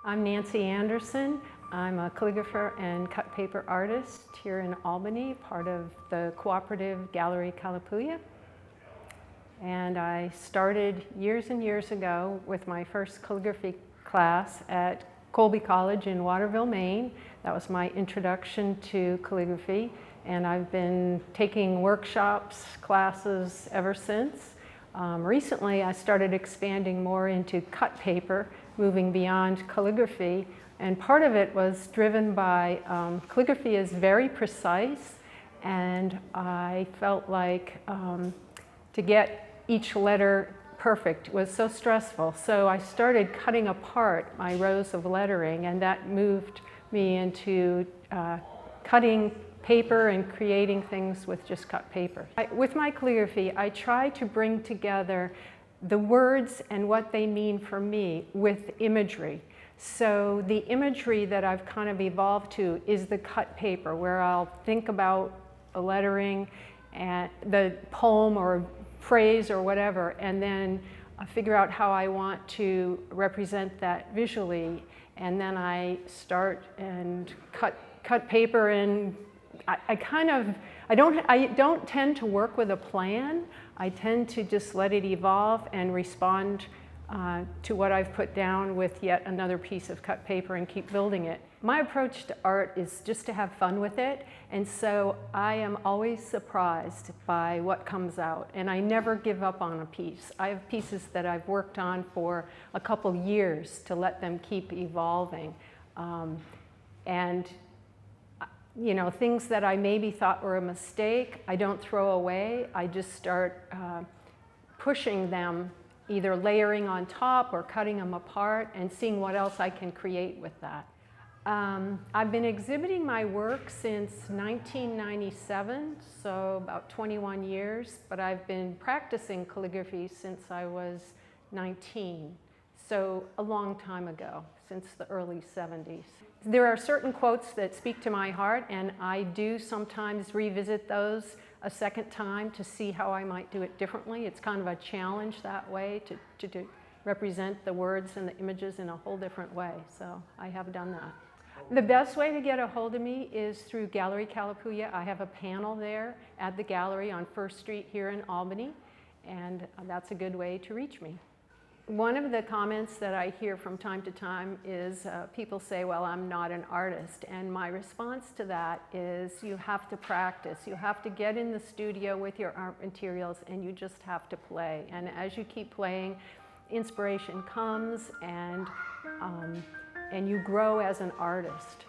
I'm Nancy Anderson. I'm a calligrapher and cut paper artist here in Albany, part of the cooperative gallery Calapooia. And I started years and years ago with my first calligraphy class at Colby College in Waterville, Maine. That was my introduction to calligraphy, and I've been taking workshops, classes ever since. Recently I started expanding more into cut paper, moving beyond calligraphy, and part of it was driven by calligraphy is very precise, and I felt like to get each letter perfect was so stressful. So I started cutting apart my rows of lettering, and that moved me into cutting paper and creating things with just cut paper. With my calligraphy, I try to bring together the words and what they mean for me with imagery. So the imagery that I've kind of evolved to is the cut paper, where I'll think about a lettering and the poem or phrase or whatever, and then figure out how I want to represent that visually. And then I start and cut paper, and I don't tend to work with a plan. I tend to just let it evolve and respond to what I've put down with yet another piece of cut paper and keep building it. My approach to art is just to have fun with it, and so I am always surprised by what comes out, and I never give up on a piece. I have pieces that I've worked on for a couple years to let them keep evolving. And you know, things that I maybe thought were a mistake, I don't throw away. I just start pushing them, either layering on top or cutting them apart and seeing what else I can create with that. I've been exhibiting my work since 1997, so about 21 years, but I've been practicing calligraphy since I was 19, so a long time ago, since the early 70s. There are certain quotes that speak to my heart, and I do sometimes revisit those a second time to see how I might do it differently. It's kind of a challenge that way to represent the words and the images in a whole different way, so I have done that. The best way to get a hold of me is through Gallery Calapooia. I have a panel there at the gallery on 1st Street here in Albany, and that's a good way to reach me. One of the comments that I hear from time to time is people say, well, I'm not an artist. And my response to that is you have to practice. You have to get in the studio with your art materials, and you just have to play. And as you keep playing, inspiration comes, and you grow as an artist.